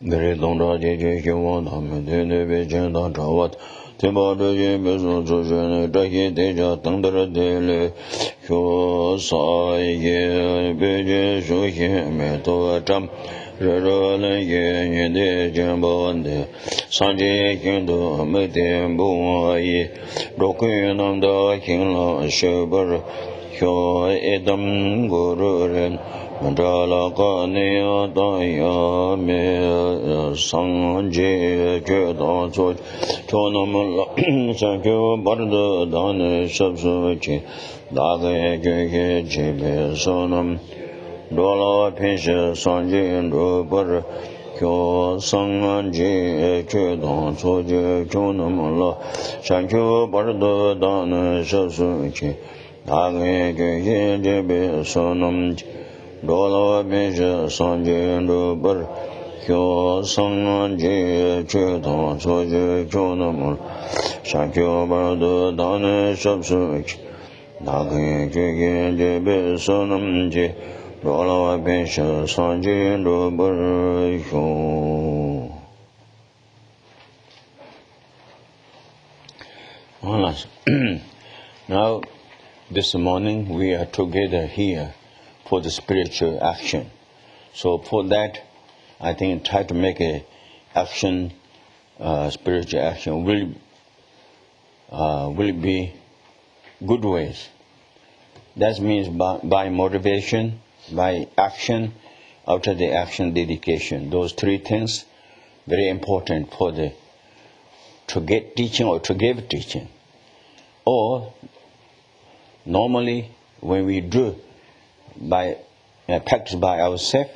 Gare Dondra Jeje Kiwan Dame Dene Bejen Dan Chawat Tiba Deje Bezo Zojene Dake Deja Tandra Dele Kyo Sai Ye Beje Shoye Meto Cham Rero Le Ye Yede Jembo Ande Sanje Kendo Mete Mbo Ye Roku Nanda Kingla Shebar Kyo Edam Guru Ren Mandala Kanya Daya Me Sanje Kyoda Choj Chonamala Sankyo Barda Dane Shabsuchi Dage Kye Chebe Sonam Dola Pinsha Sanje Bar Kyo Sanganje Kyoda Choj Chonamala Sankyo Barda Dane Shabsuchi Dage Kye Chebe Sonam Dola Pinsha Sanje Bar Kyo Sanganje Chetan Soje Kyonamul Shankyo Bardo Dane Shabsuk Dake Kye Jebe Sonam Je Dola Pinsha Sanje Bar Kyo. Now, this morning we are together here for the spiritual action. So for that, I think try to make a action, spiritual action will be good ways. That means by motivation, by action, after the action, dedication. Those three things very important for to get teaching or to give teaching. Or normally when we do practice by ourselves,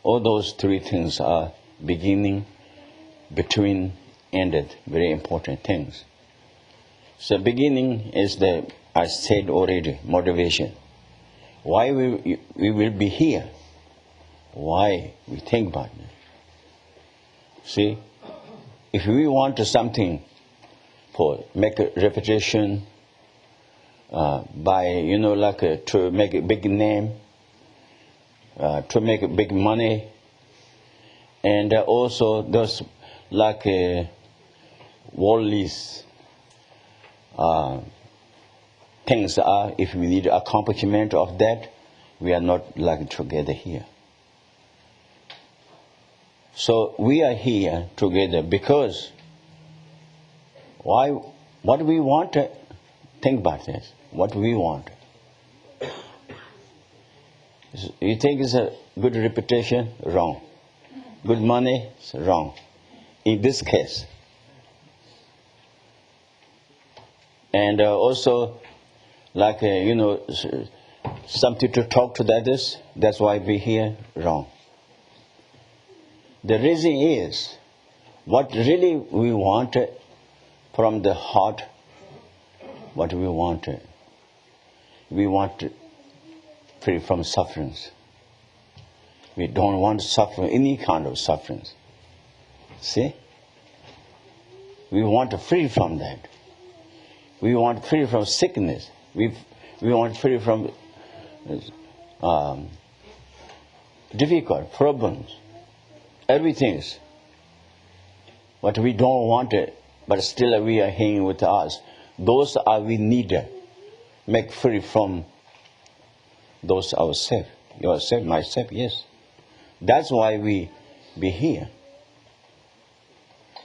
all those three things are beginning, between, ended, very important things. So beginning is I said already, motivation. Why we will be here? Why we think about it? See, if we want something make a reputation, to make a big name, to make big money, and also those worldly things are. If we need accomplishment of that, we are not together here. So we are here together because why? What we want? Think about this. What we want. You think it's a good reputation? Wrong. Good money? Wrong. In this case. And also, something to talk to the others. That's why we're here. Wrong. The reason is, what really we want from the heart, what we want free from sufferings. We don't want to suffer any kind of sufferings. See? We want free from that. We want free from sickness. We want free from difficult problems. Everything is. But we don't want it, but still we are hanging with us. Those are we need make free from those ourselves. Yourself, myself, yes. That's why we be here.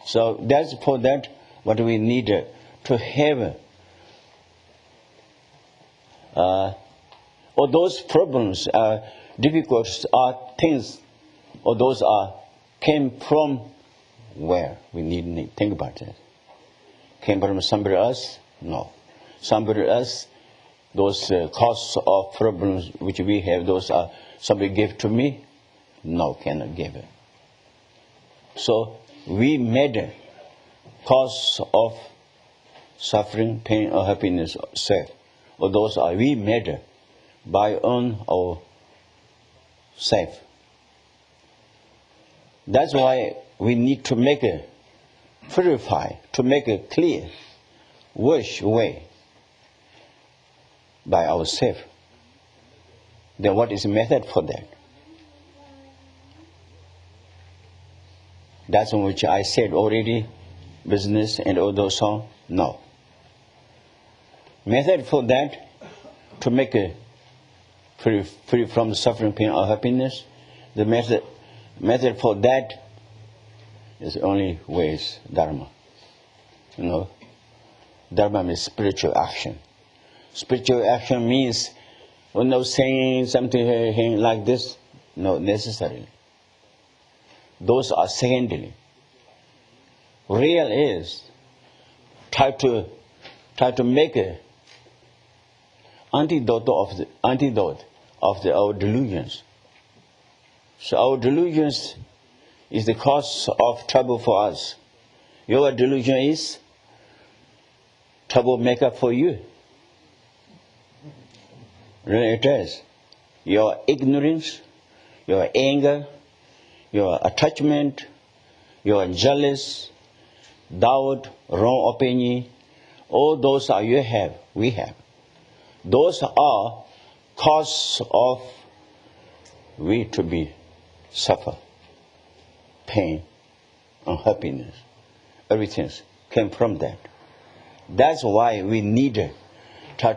So that's for that what we need to have. Or those problems, difficulties, are things, or those came from where? We need to think about it. Came from somebody else? No. Somebody else, those causes of problems which we have, those are somebody gave to me? No, cannot give it. So we made a cause of suffering, pain, or happiness, self. Or those are we made by own or self. That's why we need to make it purify, to make it clear, wash away by ourselves. Then what is the method for that? That's on which I said already, business and all those on. No. Method for that, to make a free from suffering, pain, or happiness, the method for that is only ways Dharma. Dharma means spiritual action. Spiritual action means saying something like this, not necessarily. Those are secondary. Real is try to make a antidote of our delusions. So our delusions is the cause of trouble for us. Your delusion is troublemaker for you. Really it is. Your ignorance, your anger, your attachment, your jealous, doubt, wrong opinion, all those are we have. Those are cause of we to be suffer, pain, unhappiness. Everything came from that. That's why we need to try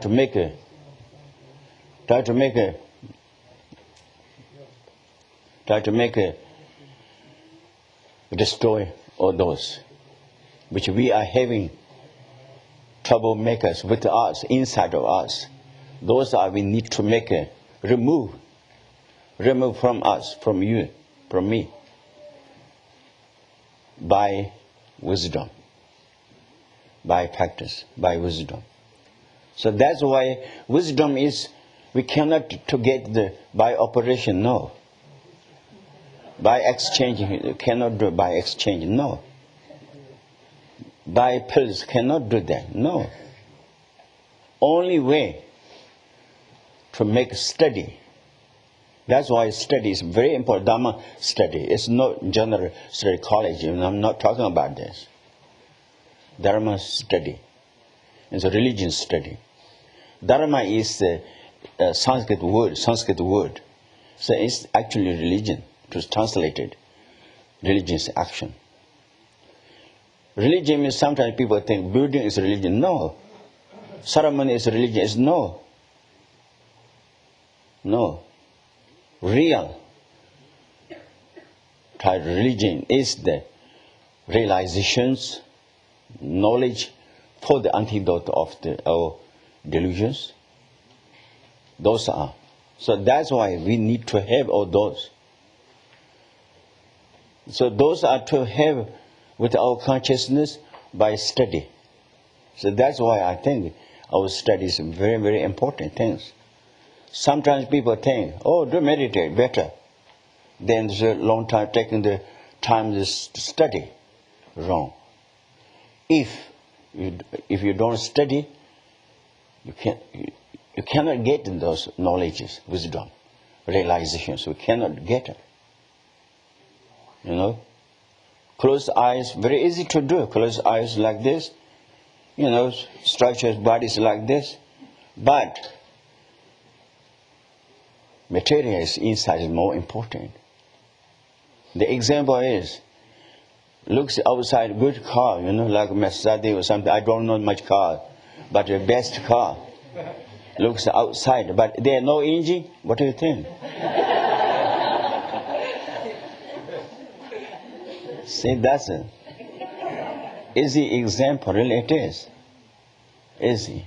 to destroy all those which we are having troublemakers with us, inside of us. Those are we need to remove from us, from you, from me, by wisdom, by practice, by wisdom. So that's why wisdom is, we cannot to get by operation, no. By exchanging, you cannot do by exchange, no. By pills, cannot do that, no. Only way to make study. That's why study is very important. Dharma study. It's not general study college. I'm not talking about this. Dharma study. It's a religion study. Dharma is a Sanskrit word. So it's actually religion. To translate it. Religion is action. Religion means sometimes people think building is religion. No. Ceremony is religion. It's no. No. Real type religion is the realizations, knowledge for the antidote of our delusions. Those are. So that's why we need to have all those. So those are to have with our consciousness by study. So that's why I think our study is very, very important things. Sometimes people think, do meditate better. Then there's a long time taking the time to study. Wrong. If you don't study, you cannot get those knowledges, wisdom, realizations. We cannot get it. Close eyes, very easy to do. Close eyes like this. Structures bodies like this. But material is inside is more important. The example is, looks outside good car, like Mercedes or something. I don't know much car, but the best car looks outside, but there are no engine. What do you think? See, that's an easy example. Really, it is easy.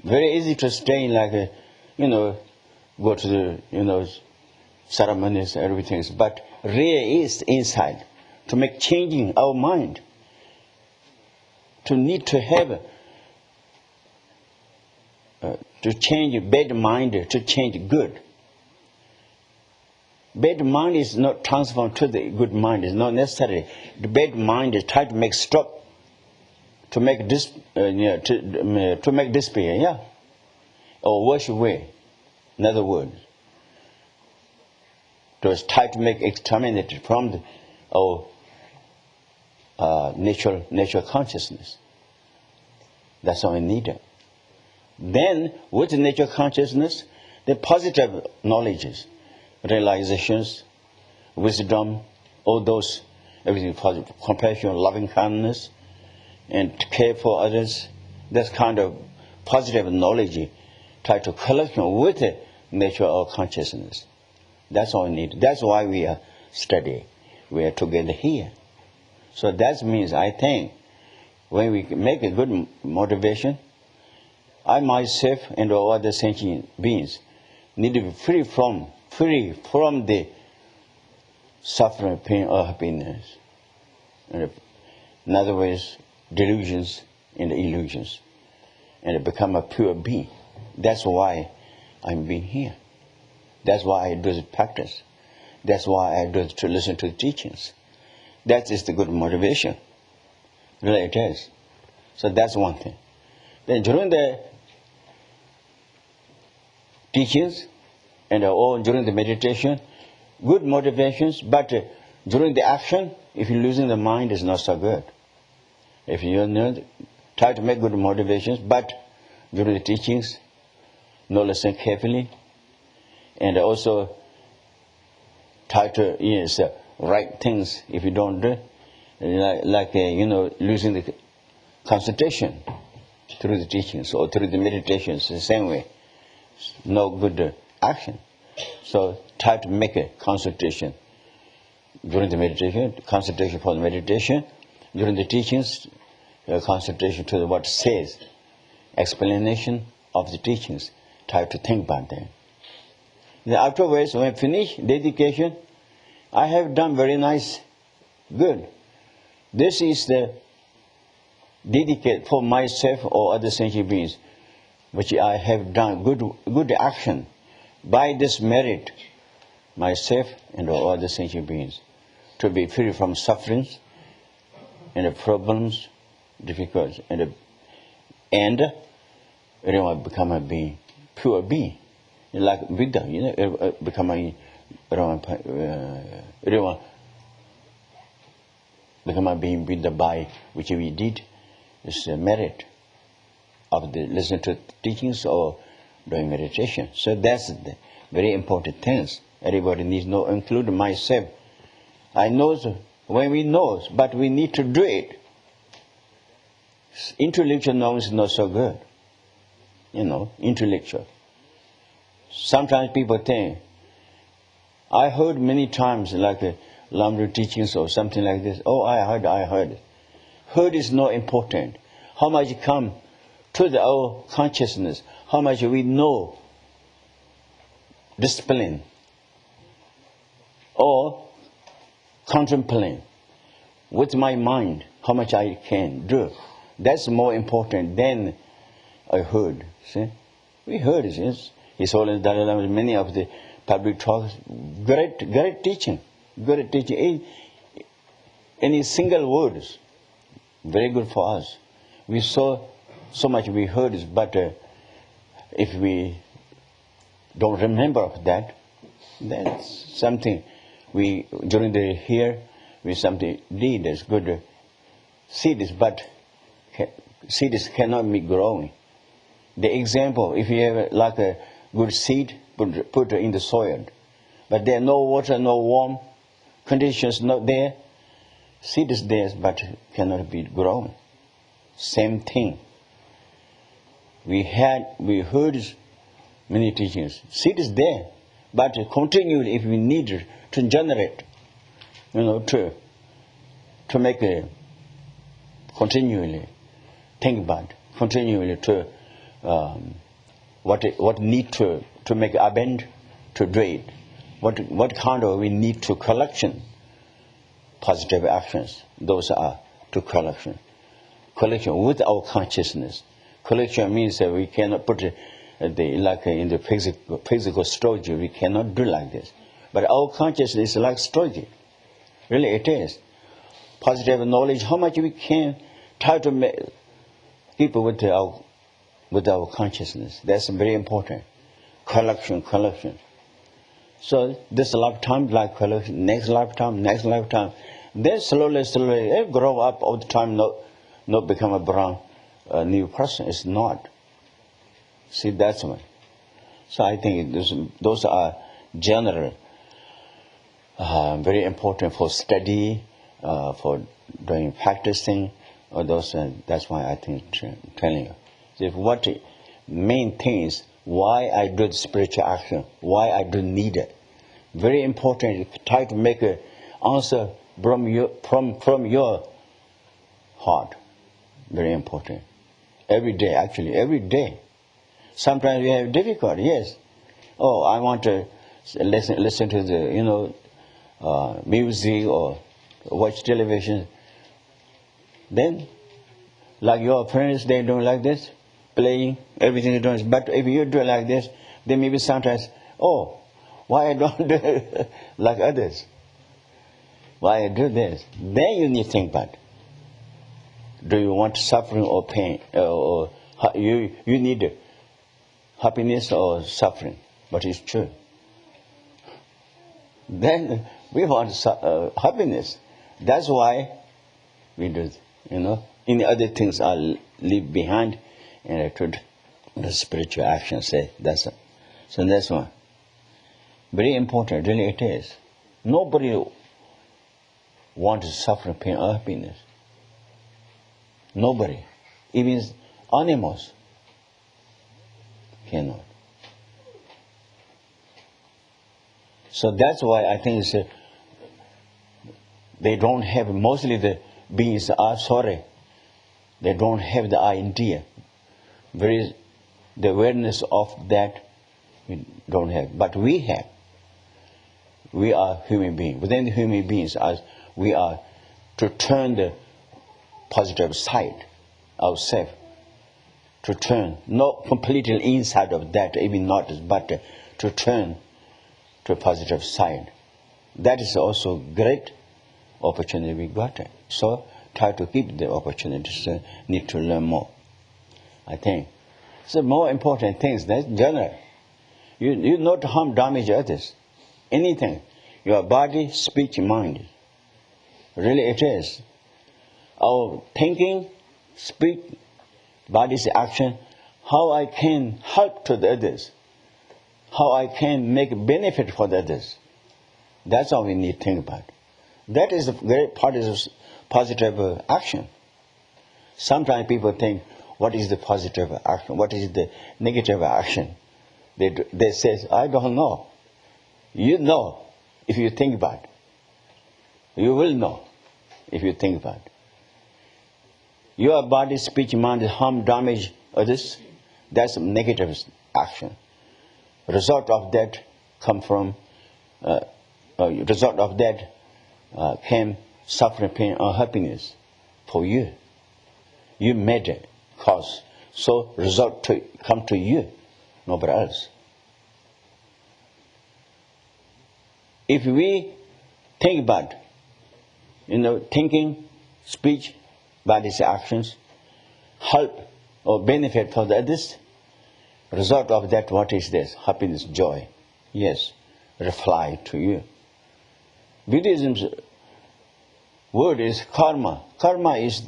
Very easy to stay like go to the ceremonies, everything. But real is inside to make changing our mind. To need to have to change bad mind to change good. Bad mind is not transformed to the good mind. It's not necessary. The bad mind is try to make stop, to make to make despair, or wash away. In other words, to try to make exterminated from our natural consciousness. That's all we need. Then, with the natural consciousness, the positive knowledges, realizations, wisdom, all those, everything positive, compassion, loving kindness, and care for others. That's kind of positive knowledge. Try to collect with the nature of consciousness. That's all we need. That's why we are studying. We are together here. So that means, I think, when we make a good motivation, I myself and all other sentient beings need to be free from the suffering, pain, or happiness. And in other words, delusions and illusions, and become a pure being. That's why I'm being here. That's why I do the practice. That's why I do to listen to the teachings. That is the good motivation. Really it is. So that's one thing. Then during the teachings and or during the meditation, good motivations, but during the action, if you're losing the mind, it's not so good. If you try to make good motivations, but during the teachings, no listen carefully, and also try to right things. If you don't do, losing the concentration through the teachings or through the meditations, the same way, no good action. So try to make a concentration during the meditation, concentration for the meditation, during the teachings, concentration to what says, explanation of the teachings. Try to think about that. Then afterwards, when I finish dedication, I have done very nice, good. This is the dedicate for myself or other sentient beings, which I have done good action. By this merit, myself and all other sentient beings, to be free from sufferings and the problems, difficulties, and everyone become a being, pure being, like Buddha, become a everyone become a being Buddha by which we did. Is a merit of the listening to teachings or doing meditation. So that's the very important things. Everybody needs to know, including myself. I know when we know, but we need to do it. Intellectual knowledge is not so good. Intellectual. Sometimes people think, I heard many times like Lamdru teachings or something like this. Oh, I heard. Heard is not important. How much come to our consciousness, how much we know, discipline, or contemplate with my mind, how much I can do. That's more important than I heard. See? We heard it. Yes? His Holiness Dalai Lama, many of the public talks, great teaching. Great teaching. Any single words, very good for us. We saw so much we heard, but if we don't remember of that, that's something we during the here we something did as good seeds, but seeds cannot be growing. The example, if you have like a good seed, put it in the soil, but there no water, no warm conditions, not there. Seed is there, but cannot be grown. Same thing. We heard many teachings. Seed is there, but continually, if we need it to generate, to make a continually think about, continually to what need to make abend to do it. What kind of we need to collection. Positive actions, those are to collection. Collection with our consciousness. Collection means that we cannot put it like in the physical storage. We cannot do like this. But our consciousness is like storage. Really, it is. Positive knowledge, how much we can try to keep with our consciousness. That's very important. Collection. So this lifetime, like collection, next lifetime. Then slowly, they grow up all the time, not become a brown new person. It's not. See, that's one. So I think those are general very important for study, for doing practicing, or those. That's why I think telling you. If what main things why I do the spiritual action, why I do need it. Very important. Try to make an answer from your heart. Very important. Every day, actually, every day. Sometimes we have difficulty. Yes. Oh, I want to listen to the music or watch television. Then, like your friends, they do like this, playing everything they do. But if you do like this, then maybe sometimes, oh, why I don't do it like others? Why I do this? Then you need to think about it. Do you want suffering or pain? Or you need happiness or suffering? But it's true. Then we want happiness. That's why we do it. Any other things are leave behind, and I told the spiritual action say that's it. So that's one. Very important, really it is. Nobody wants to suffer pain or happiness. Nobody. Even animals cannot. So that's why I think they don't have, mostly the beings are sorry. They don't have the idea. The awareness of that we don't have. But we have. We are human beings. Within the human beings, we are to turn the positive side ourselves. To turn, not completely inside of that, even not, but to turn to a positive side. That is also great opportunity we got. So try to keep the opportunities. Need to learn more. I think so. More important things. That's general. You not harm, damage others. Anything. Your body, speech, mind. Really, it is. Our thinking, speech, body's action. How I can help to the others. How I can make benefit for the others. That's all we need to think about. That is a great part of positive action. Sometimes people think, what is the positive action? What is the negative action? They say, I don't know. You know if you think about it. You will know if you think about it. Your body, speech, mind harm, damage others. That's negative action. Result of that come from. Result of that came suffering, pain, or happiness for you. You made it cause. So result come to you, nobody else. If we think about, thinking, speech, body's actions, help or benefit for the others, result of that, what is this? Happiness, joy. Yes, reply to you. Buddhism's word is karma. Karma is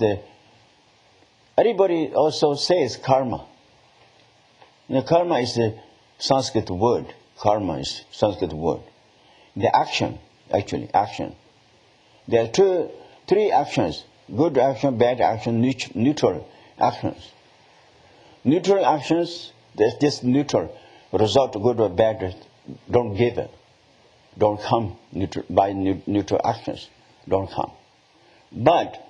everybody also says karma. Karma is the Sanskrit word. Karma is Sanskrit word. The action, actually, action. There are three actions. Good action, bad action, neutral actions. Neutral actions, there's just neutral. Result, good or bad, don't give it. Don't come by neutral actions. Don't come. But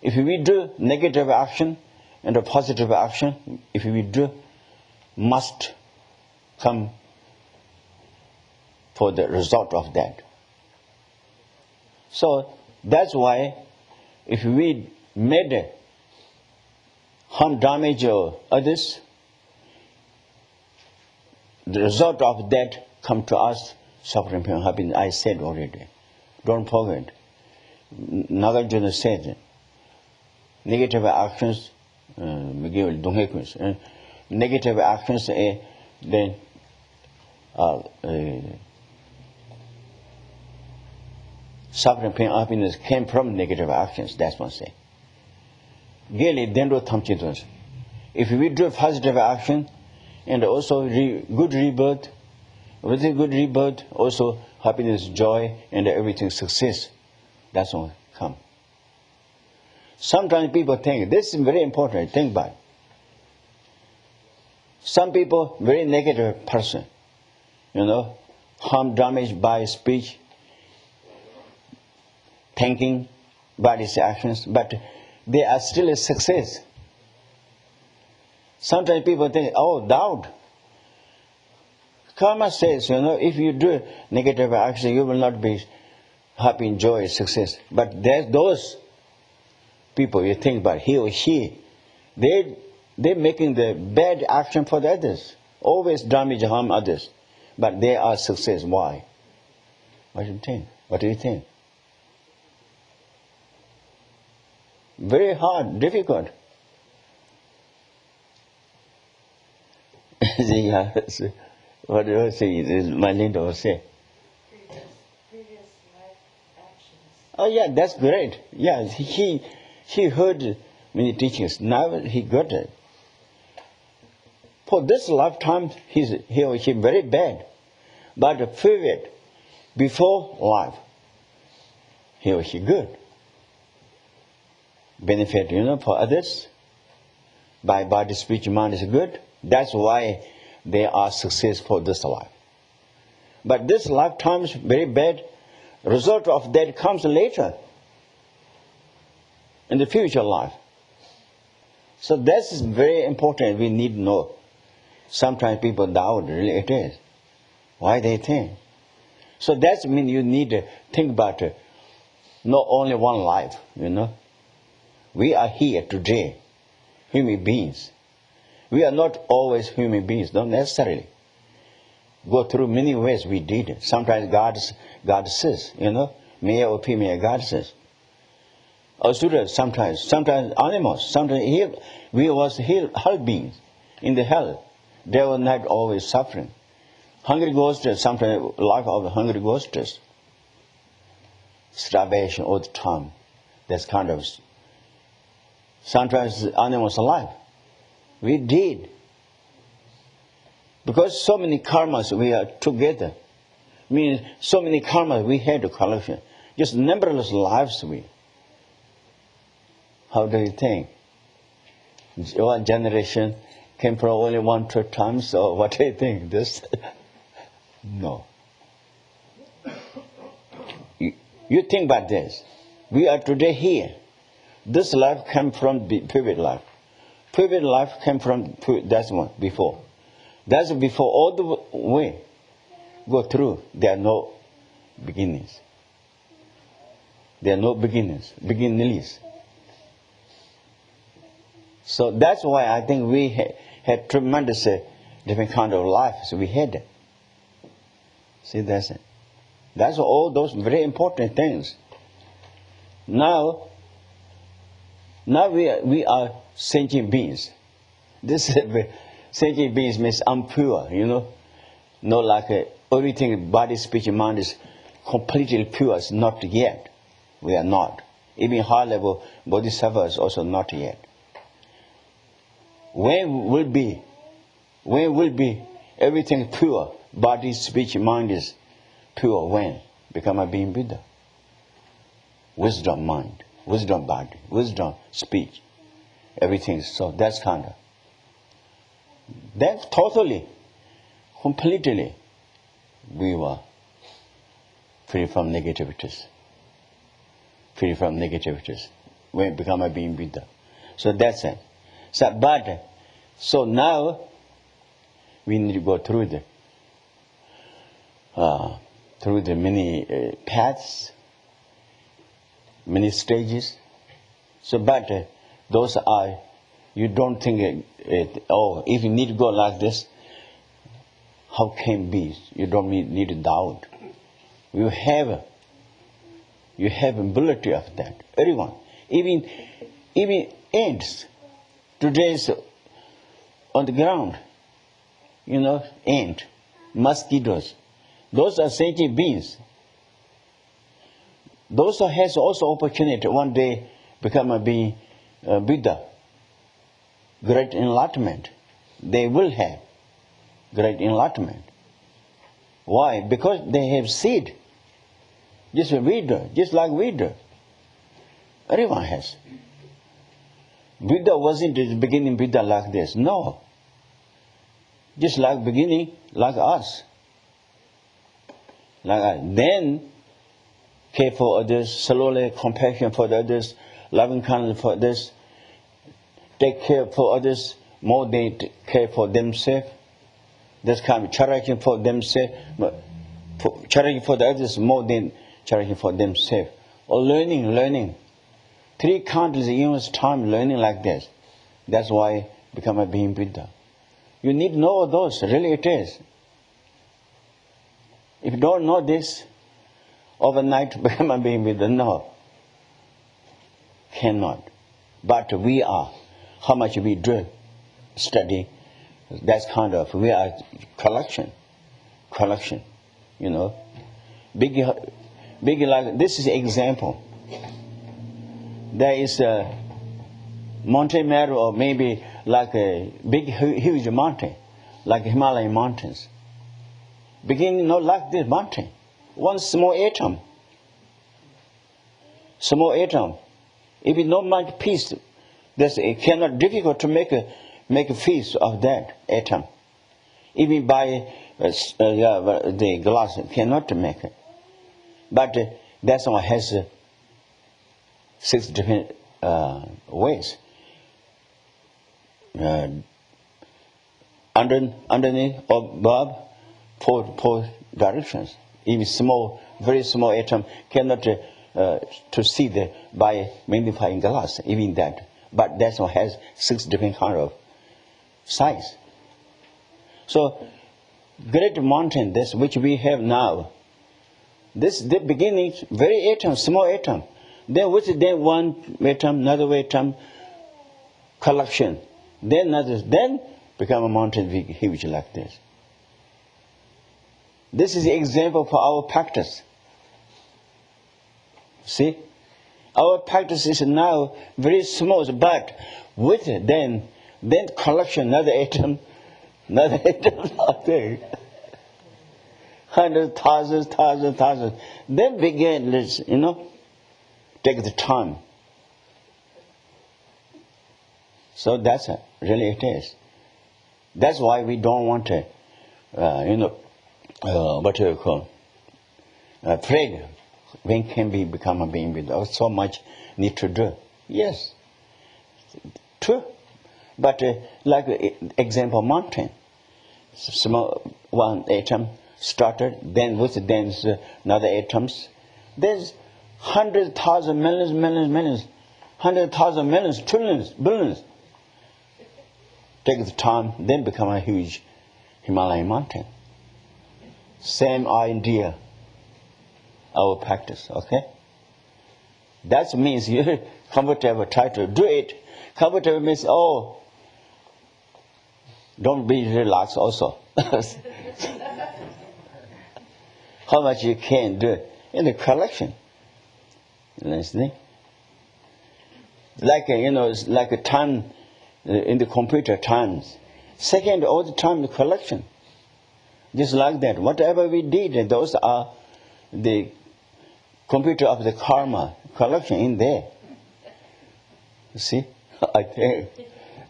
if we do negative action and a positive action, if we do, must come for the result of that. So that's why if we made harm, damage or others, the result of that come to us, suffering, pain, happiness. I said already. Don't forget. Nagarjuna said, negative actions, negative actions, then suffering, pain, happiness came from negative actions. That's what I say. If we do positive action and also good rebirth, with a good rebirth, also happiness, joy, and everything success. That's what come. Sometimes people think, this is very important, think about it. Some people, very negative person, harm, damage by speech, thinking, by these actions, but they are still a success. Sometimes people think, oh, doubt. Karma says, if you do negative action, you will not be happy, joy, success. But there's those people you think about, he or she, they're making the bad action for the others, always damage, harm others, but they are success. Why? What do you think? What do you think? Very hard, difficult. What do I say? My Linda will say. Previous life actions. Oh yeah, that's great. Yeah, he heard many teachings. Now he got it. For this lifetime, he or she very bad. But the period before life, he or she good. Benefit, for others. By body, speech, mind is good. That's why they are successful this life. But this lifetime is very bad. Result of that comes later. In the future life. So this is very important. We need to know. Sometimes people doubt, really it is. Why they think? So that means you need to think about not only one life, We are here today, human beings. We are not always human beings, not necessarily. Go through many ways we did it. Sometimes God says, male or female, God says. Asura sometimes animals, sometimes we was hell beings in the hell. They were not always suffering. Hungry ghosts, sometimes life of the hungry ghosts. Starvation all the time. That's kind of. Sometimes animals alive. We did. Because so many karmas we are together. Means so many karmas we had to collection. Just numberless lives we. How do you think? One generation came from only 1-2 times, or what do you think? This? No. You think about this. We are today here. This life came from the previous life. Previous life came from that's one before. That's before all the way go through. There are no beginnings. There are no beginnings. So that's why I think we had tremendous different kind of lives we had. See, that's it. That's all those very important things. Now we are sentient beings. This sentient beings means impure, Not like everything, body, speech, mind is completely pure. It's not yet. We are not. Even high level bodhisattvas also not yet. When will be everything pure? Body, speech, mind is pure. When? Become a being Buddha. Wisdom mind, wisdom body, wisdom speech. Everything is so. That's kind of. Then totally, completely, we were free from negativities. Free from negativities. When become a being Buddha. So that's it. So now we need to go through the many paths, many stages. So, but those are, you don't think if you need to go like this, how can be? You don't need to doubt. You have ability of that. Everyone, even ants. Today's on the ground, ant, mosquitoes. Those are sentient beings. Those has also opportunity one day become a being Buddha. Great enlightenment. They will have great enlightenment. Why? Because they have seed. Just like we do. Everyone has. Buddha wasn't the beginning Buddha like this. No. Just like beginning, like us. Like us. Then care for others, slowly compassion for the others, loving kindness for others, take care for others more than care for themselves. This kind of charity for themselves, charity for the others more than charity for themselves. Or learning. 3 countless years time learning like this. That's why become a being Buddha. You need to know those. Really it is. If you don't know this, overnight become a being Buddha. No. Cannot. But we are. How much we do study, that's kind of, we are collection, you know. Big like, this is an example. There is a mountain meadow, or maybe like a big, huge mountain, like Himalayan mountains. Beginning not like this mountain. One small atom. If you not much piece, it cannot difficult to make a piece of that atom. Even by the glass, cannot make it. But that one has 6 different ways. Underneath or above, 4 directions. Even very small atom cannot to see by magnifying glass. Even that. But that one has 6 different kind of size. So, great mountain, this which we have now, the beginning, very atom, small atom. Then one atom, another atom, collection. Then another, then become a mountain big, huge like this. This is the example for our practice. See? Our practice is now very small, but with then collection, another atom, nothing. Hundreds, thousands. Then begin, take the time. So that's it. Really it is. That's why we don't want to, what do you call, afraid when can we become a being with so much need to do. Yes, true. But like example, mountain, small one atom started, then with another atoms. There's hundreds, thousands, millions, 100,000 millions, trillions, billions. Take the time, then become a huge Himalayan mountain. Same idea, our practice, okay? That means you're comfortable, try to do it. Comfortable means, don't be relaxed also. How much you can do in the collection. Listening? Like, it's like a time in the computer times. Second, all the time the collection. Just like that. Whatever we did, those are the computer of the karma collection in there. You see? I think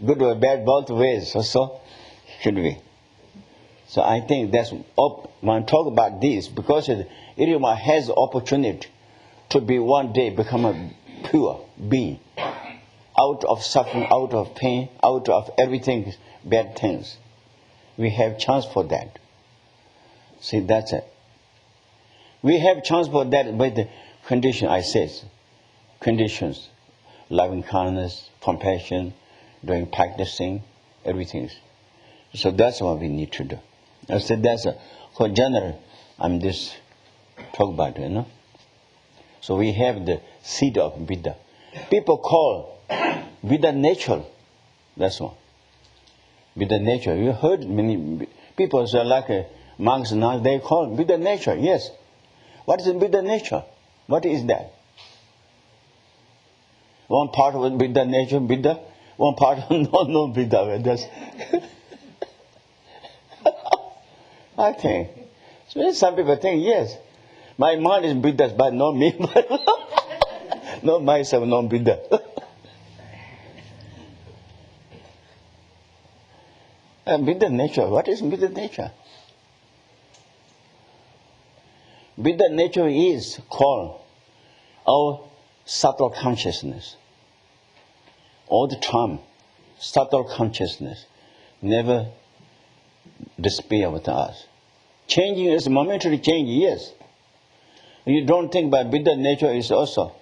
good or bad both ways also should be. So I think that's when I talk about this, because everyone has opportunity to be one day become a pure being. Out of suffering, out of pain, out of everything, bad things. We have chance for that. See, that's it. We have chance for that with the condition, I said. Conditions. Loving kindness, compassion, doing practicing, everything. So that's what we need to do. I said that's for general, I'm just talk about it, So we have the seed of Buddha. People call Buddha natural. That's one. Buddha nature. You heard many people say like monks now, they call Buddha nature. Yes. What is Buddha nature? What is that? One part of Buddha nature, Buddha. One part of no Buddha. That's I think So some people think, yes, my mind is Buddha, but not me. Not myself, not Buddha. Buddha nature, what is Buddha nature? Buddha nature is called our subtle consciousness. All the time, subtle consciousness never disappear with us. Changing is momentary change, yes. You don't think about Buddha nature is also.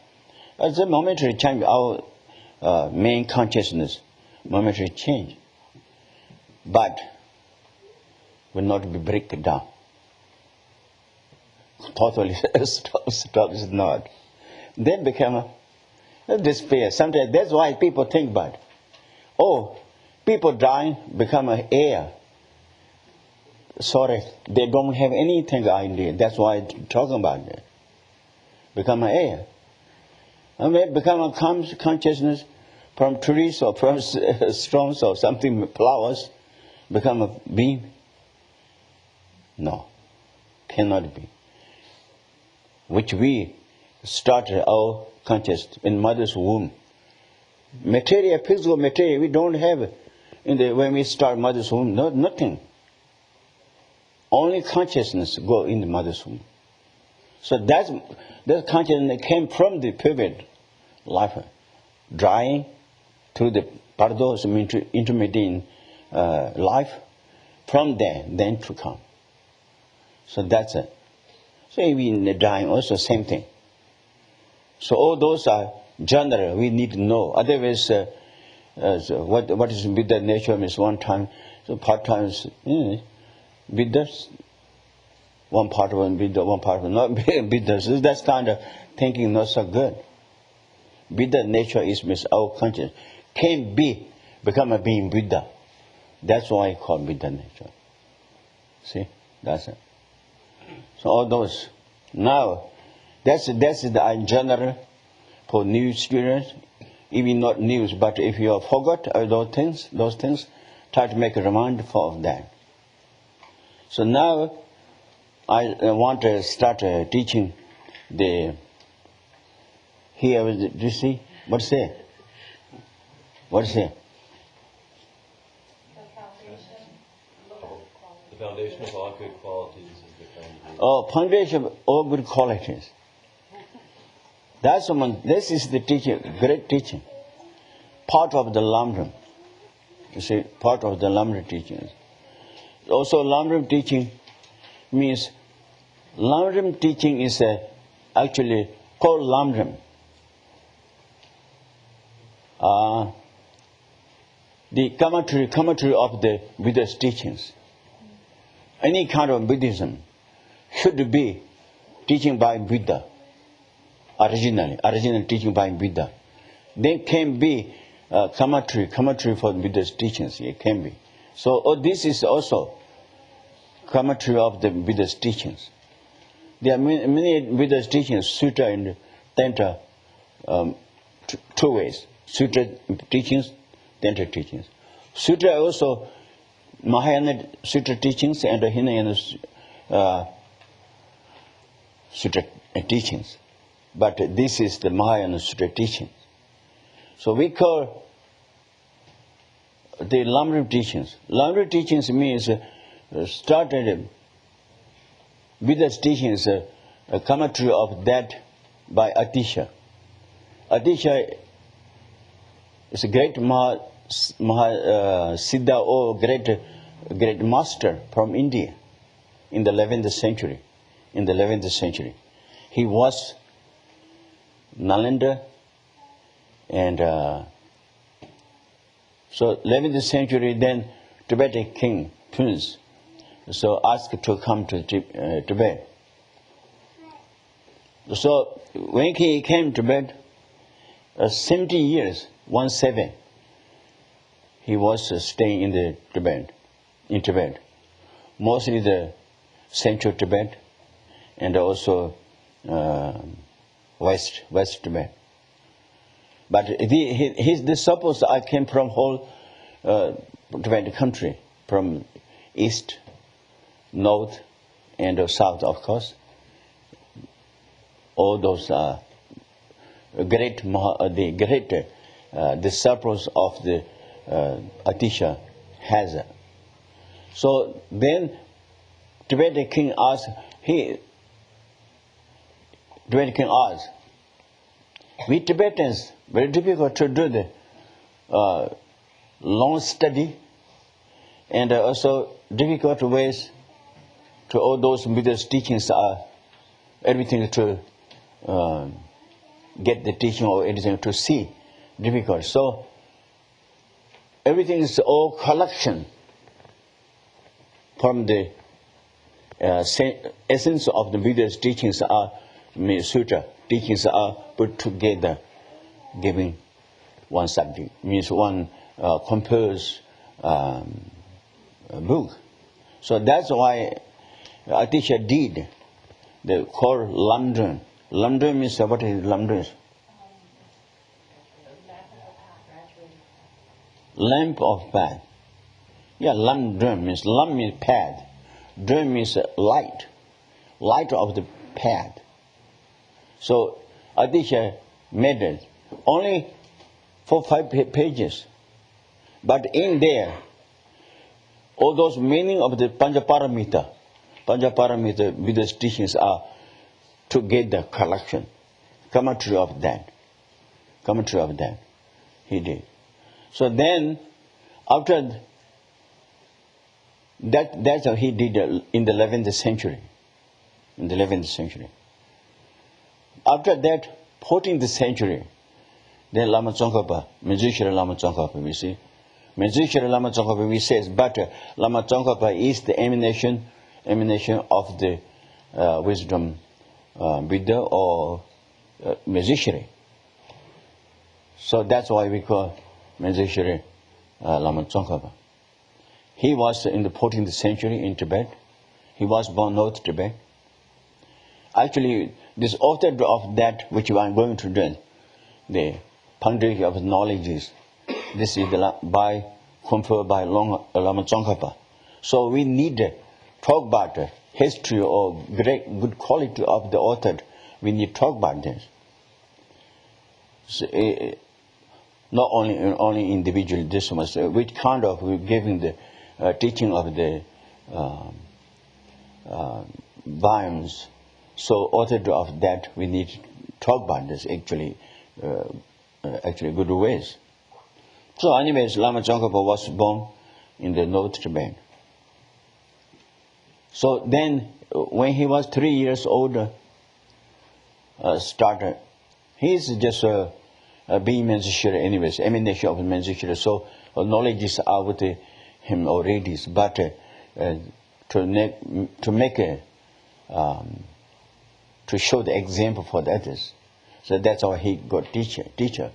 As a momentary change, our main consciousness, momentary change. But will not be break down. Totally stops not. Then become a despair. Sometimes that's why people think about it. Oh, people dying become an air. Sorry, they don't have anything idea. That's why I'm talking about it. Become an air. I mean, become a consciousness from trees or from stones or something, flowers, become a being. No, cannot be. Which we started our consciousness in mother's womb. Material, physical material, we don't have when we start mother's womb, nothing. Only consciousness go in the mother's womb. So that consciousness came from the pivot life, drying through the pardos intermediate life, from there then to come. So that's it. So even the dying also same thing. So all those are general we need to know. Otherwise, what is Buddha nature means one time, so part times Buddha's one part of Buddha, one part of not Buddha. So that's kind of thinking not so good. Buddha nature is means our conscience can become a being Buddha. That's why I call Buddha nature. See, that's it. So all those now, that's the general for new students. Even not news, but if you have forgot those things, try to make a reminder of that. So now I want to start teaching the. Here, do you see? What's there? What's there? The foundation of all good qualities is the foundation. Oh, foundation of all good qualities. This is the teaching, great teaching. Part of the Lamrim. You see, part of the Lamrim teachings. Also, Lamrim teaching means, Lamrim teaching is actually called Lamrim. The commentary of the Buddha's teachings. Any kind of Buddhism should be teaching by Buddha. Original teaching by Buddha. Then can be commentary for Buddha's teachings. It can be. So this is also commentary of the Buddha's teachings. There are many Buddha's teachings, Sutta and Tantra, two ways. Sutra teachings, Tantra teachings. Sutra also Mahayana Sutra teachings and Hinayana Sutra teachings. But this is the Mahayana Sutra teachings. So we call the Lamrim teachings. Lamrim teachings means started Buddha's teachings, a commentary of that by Atisha. Atisha is a great Siddha or great master from India in the 11th century. In the 11th century, he was Nalanda, and so 11th century. Then Tibetan king prince so asked to come to Tibet. So when he came to Tibet, 70 years, 17, he was staying in Tibet, mostly the central Tibet, and also West Tibet. But his disciples came from whole Tibetan country, from east, north, and the south, of course. All those great disciples of the Atisha has. So then Tibetan king asked, we Tibetans, very difficult to do the long study, and also difficult ways to all those Buddhist teachings are everything to get the teaching or anything to see difficult. So everything is all collection from the essence of the Buddha's teachings are sutra teachings are put together, giving one subject, means one composed book. So that's why Atisha did the called Lamdrun. Lamdrun means what is Lamdrun? Lamp of path. Yeah, Lamdrun means Lam means path. Drum means light. Light of the path. So Atisha made it only 4-5 pages. But in there, all those meaning of the Panchaparamita Buddha's teachings are together collection. Commentary of that. He did. So then, after that's how he did in the 11th century. After that, 14th century, then Lama Tsongkhapa, Menzies Lama Tsongkhapa, we see. Menzies Lama Tsongkhapa, we says, but Lama Tsongkhapa is the emanation of the wisdom Buddha or Menzies. So that's why we call Menzies Lama Tsongkhapa. He was in the 14th century in Tibet. He was born North Tibet. Actually, this author of that which I am going to do, the Pandit of Knowledges, this is conferred by Lama Tsongkhapa. So we need to talk about the history or good quality of the author. We need to talk about this. So, not only individual this much, which kind of giving the teaching of the volumes. So author of that we need to talk about this actually good ways. So anyways, Lama Tsongkhapa was born in the North Tibet. So then when he was 3 years old, started, he's just being Menzies anyways, emanation of Menzies. So knowledge is out with him already, but to make a to show the example for the others. So that's how he got teacher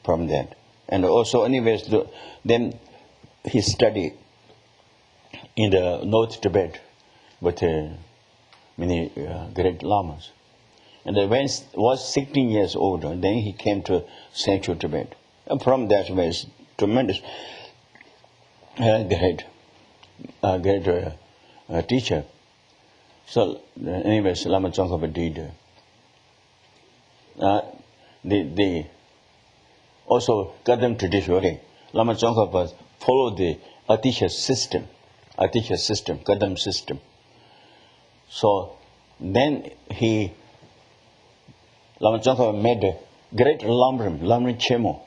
from that. And also anyways, then he studied in the North Tibet with many great lamas. And when he was 16 years old, then he came to Central Tibet. And from that was tremendous, great teacher. So anyways, Lama Tsongkhapa did. They also Kadam tradition. Lama Tsongkhapa followed the Atisha system, Kadam system. So then Lama Tsongkhapa made a great Lamrim Chemo,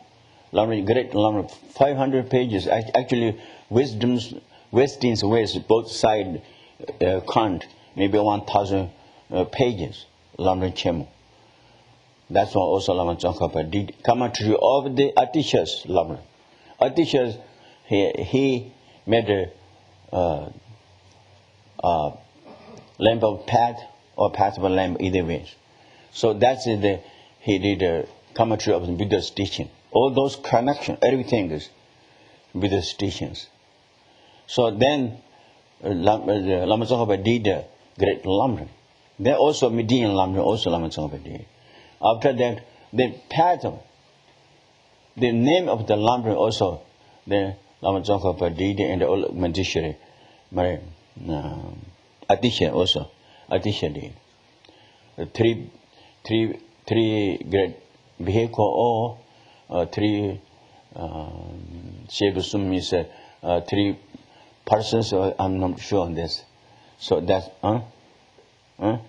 great Lamrim, 500 pages. Actually, wisdom's ways, both sides count, maybe 1,000 pages, Lamrim Chemo. That's what also Lama Tsongkhapa did. Commentary of the Atisha's Lamrim. Atisha's, he made a lamp of path or path of a lamp, either ways. So that's he did a commentary of the Buddha's teaching. All those connections, everything is Buddha's teachings. So then Lama Tsongkhapa did a great Lamrim. Then also Median Lamrim, also Lama Tsongkhapa did. After that, the pattern, the name of the Lamrim also, the Lama Tsongkhapa did, and all Menzies addition also, additionally. Three great vehicle or three Shebusum is three persons, I'm not sure on this. So that's, The three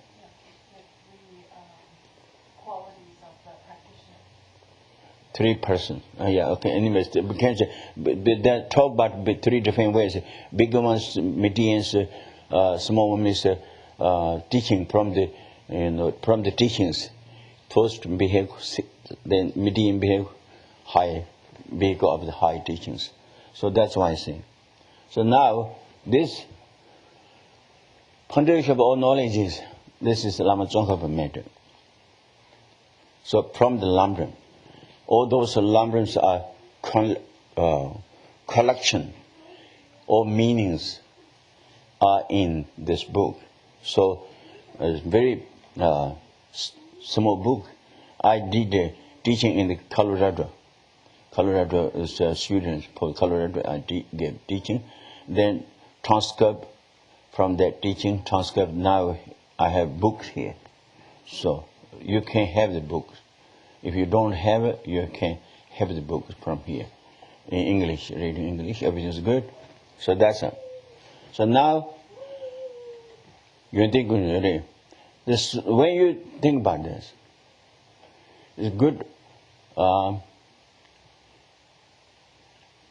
qualities of the practitioner. three persons. Yeah, okay. Anyways, we can say, but that talk about three different ways. Bigger ones, medians, small one is teaching from the, from the teachings. First behave, then median behave, high vehicle of the high teachings. So that's why I say. So now this foundation of all knowledges, this is Lama Tsongkhapa method. So from the Lamrim, all those Lamrims are collection or meanings are in this book. So it's very small book. I did teaching in the Colorado. Colorado is students for Colorado. I gave teaching. Then transcript from that teaching, transcript. Now I have books here. So you can have the books. If you don't have it, you can have the books from here. In English, reading English, everything is good. So that's it. So now, you think this, when you think about this, it's good.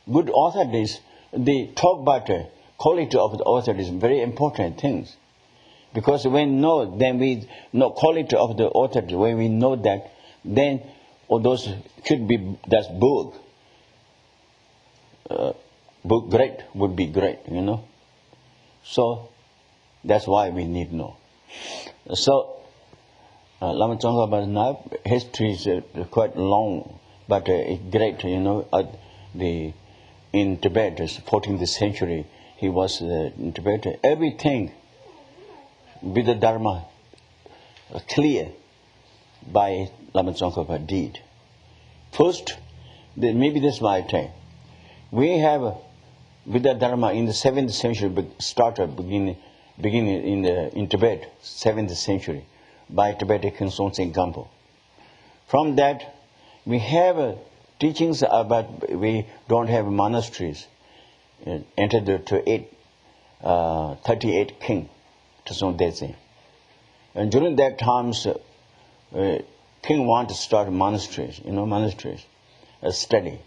Good authorities, they talk about the quality of the authorities, very important things. Because when we know, then we know quality of the authority. When we know that, then all those should be, that's book. Book great would be great, So that's why we need to know. So Lama Tsongkhapa now history is quite long, but it's great, in Tibet, 14th century, he was in Tibet. Everything with the Dharma clear by Lama Tsongkhapa did. First, maybe this is my time. We have Vidya Dharma in the 7th century beginning in Tibet, 7th century, by Tibetan Khyentse Gampo. From that, we have teachings about we don't have monasteries. Entered to 38 king, Tsun Detse. And during that times, king want to start monasteries, monasteries, study,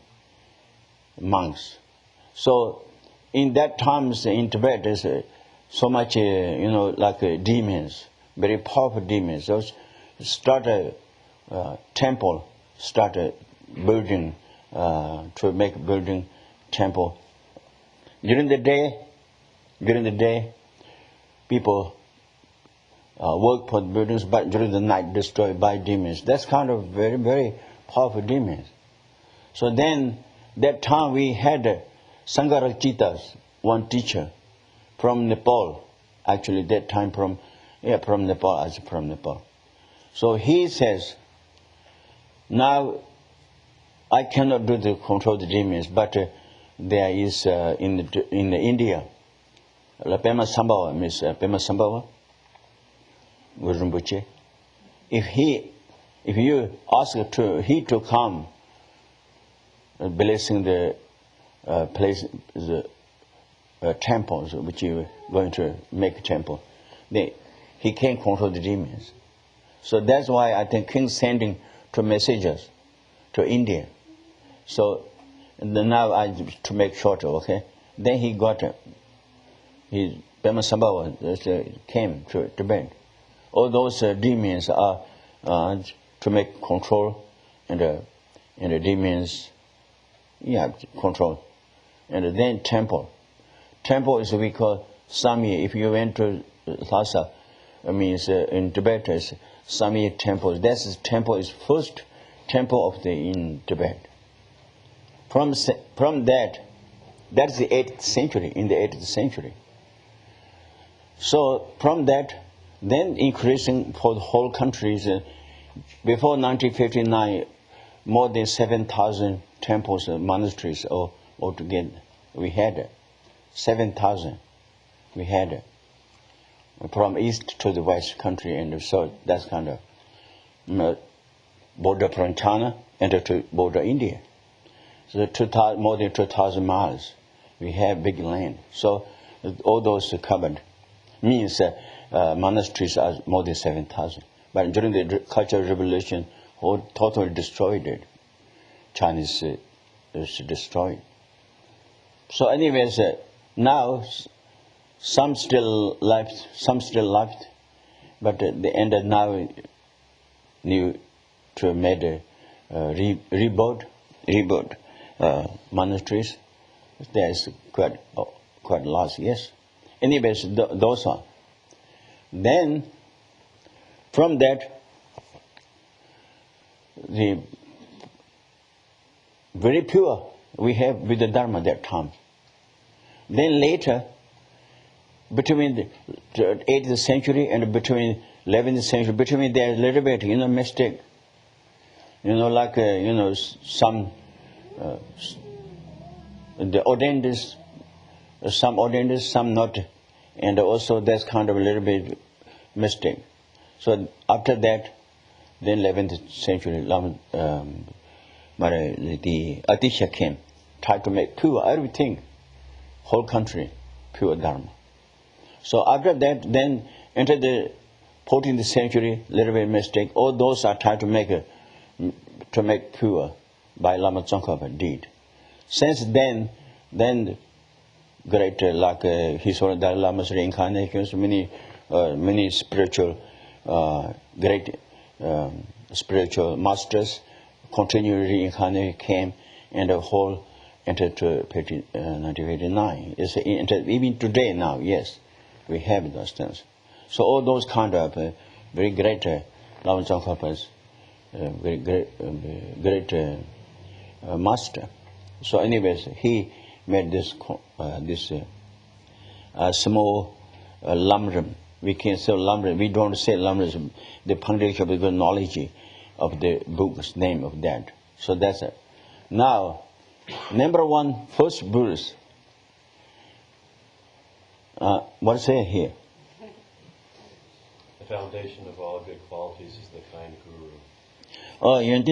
monks. So in that times in Tibet, there's so much, demons, very powerful demons. So start a temple, start a building, to make building temple. During the day, people work for the buildings, but during the night destroyed by demons. That's kind of very, very powerful demons. So then, that time we had Sangarachitas, one teacher from Nepal. Actually, that time from Nepal. So he says, now I cannot do the control the demons, but there is in India, Pema Sambhava, Miss Pema Sambhava, Gurumbuche. If you ask he to come, blessing the place, the temples which you are going to make a temple, he can't control the demons. So that's why I think King sending two messengers to India. So now to make shorter, okay. Then he got Pema Sambhava came to Tibet. All those demons are to make control, and the demons, control. And then temple. Temple is we call Samye. If you went to Lhasa, in Tibet is Samye temple. That's temple is first temple in Tibet. From that, that's the 8th century, in the 8th century. So from that, then increasing for the whole countries, before 1959, more than 7,000 temples and monasteries altogether. We had 7,000. We had from east to the west country, and so that's kind of border from China and to border India. So more than 2,000 miles, we have big land. So all those covered means monasteries are more than 7,000. But during the Cultural Revolution, totally destroyed it. Chinese destroyed. So anyways, now some still left, but the end of now new to made rebuild monasteries. There's quite lots, yes. Anyways, those are. Then from that, the very pure we have with the Dharma that time. Then later, between the 8th century and between 11th century, between there a little bit, mistake. Like some the ordained, some not, and also that's kind of a little bit mistake. So after that, then 11th century, the Atisha came, tried to make pure everything, whole country, pure Dharma. So after that, then enter the 14th century, little bit mistake. All those are tried to make pure by Lama Tsongkhapa did. Since then great like His Holiness Dalai Lama's reincarnations, many spiritual great spiritual masters continually reincarnated came, and the whole entered to 1989. Even today now, yes, we have those things. So all those kind of very great Lama Tsongkhapa's very great master. So anyways, he made this small lamrim. We can say lamrim. We don't say lamrim. The foundation of the knowledge of the book's name of that. So that's it. Now, number one, first Buddhist. What say here? The foundation of all good qualities is the kind guru. Oh, yes.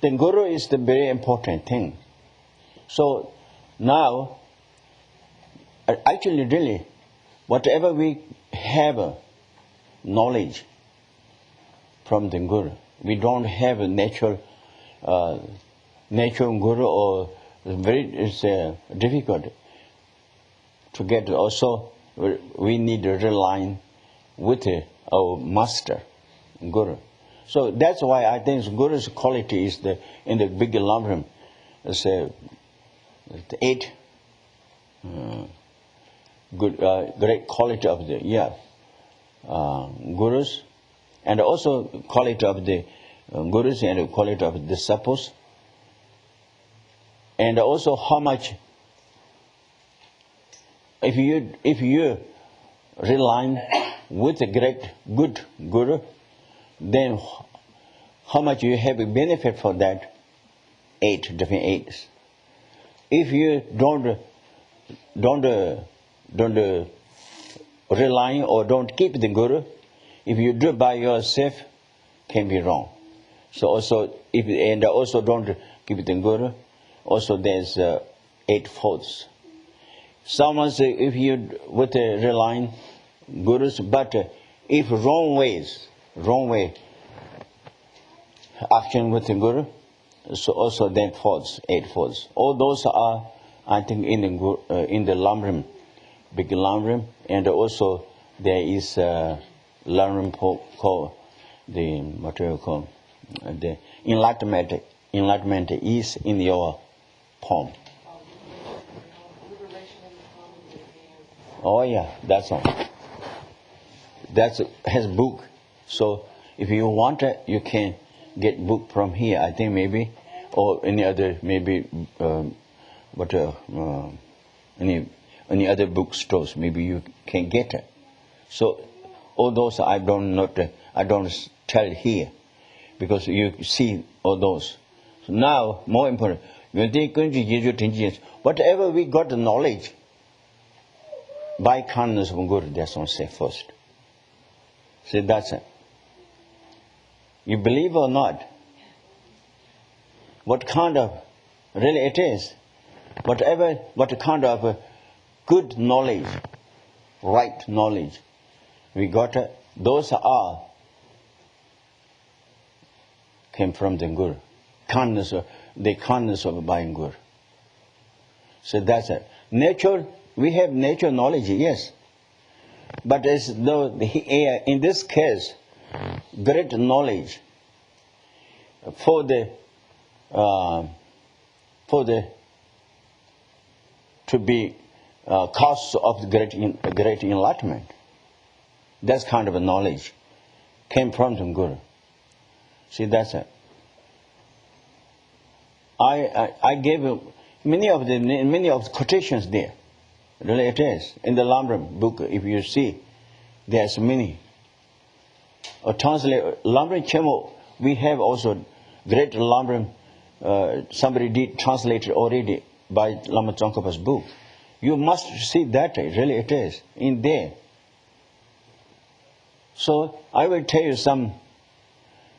The guru is the very important thing. So now, actually, really, whatever we have knowledge from the guru, we don't have a natural guru, or it's difficult to get. Also, we need to rely with our master, guru. So that's why I think guru's quality is in the big lamrim. It's 8 great quality of the gurus, and also quality of the gurus and the quality of the disciples, and also how much if you rely with a great good guru, then how much you have a benefit for that 8 different 8s. If you don't rely or don't keep the guru, if you do by yourself, can be wrong. So also also don't keep the guru, also there's 8 faults. Someone say if you with relying gurus, but if wrong way action with the guru, so also then faults, 8 faults. All those are, I think, in the lamrim, big lamrim, and also there is lamrim called the the enlightenment. Enlightenment is in your palm. Oh yeah, that's all. That has book. So if you want it, you can get book from here. I think maybe, or any other maybe, any other bookstores. Maybe you can get it. So all those I don't tell here, because you see all those. So now more important, whatever we got the knowledge, by kindness of Guru, that's what I say first. See, that's it. You believe or not, what kind of, really it is, what kind of good knowledge, right knowledge we got, those are, came from the Guru. The kindness of buying Guru. So that's it. Nature, we have nature knowledge, yes. But as though in this case, great knowledge for the to be cause of the great enlightenment. That kind of a knowledge came from the Guru. See, that's it. I gave many of the quotations there. Really, it is in the Lamrim book. If you see, there's many. Lamrim Chemo. We have also great Lamrim. Somebody did translate it already by Lama Tsongkhapa's book. You must see that. Really, it is in there. So I will tell you some.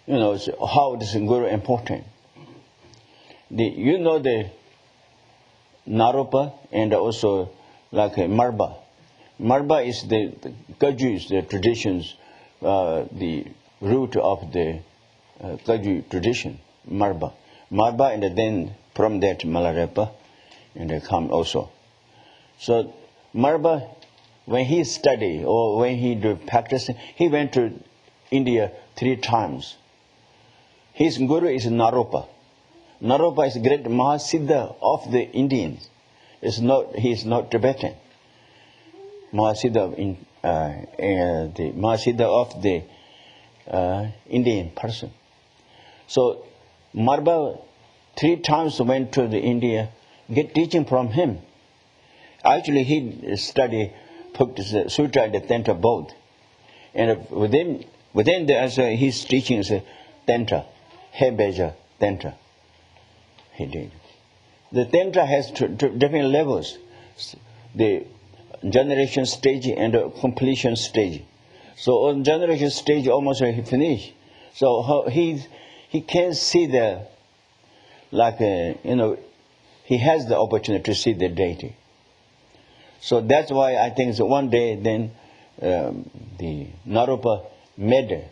How this is Guru important. The Naropa and also like Marba. Marba is the Kaju is the traditions, the root of the Kaju tradition, Marba. Marba and then from that Malarepa and they come also. So Marba, when he studied or when he did practice, he went to India 3 times. His Guru is Naropa. Naropa is great Mahasiddha of the Indians. He is not Tibetan. Mahasiddha the Mahasiddha of the Indian person. So Marba 3 times went to the India, get teaching from him. Actually, he studied Sutra and Tantra both. And within the answer, his teaching is Tantra, Hebeja Tantra. He did. The Tantra has different levels. The generation stage and the completion stage. So on generation stage, almost he finished. So he can see the, he has the opportunity to see the deity. So that's why I think so one day then the Naropa made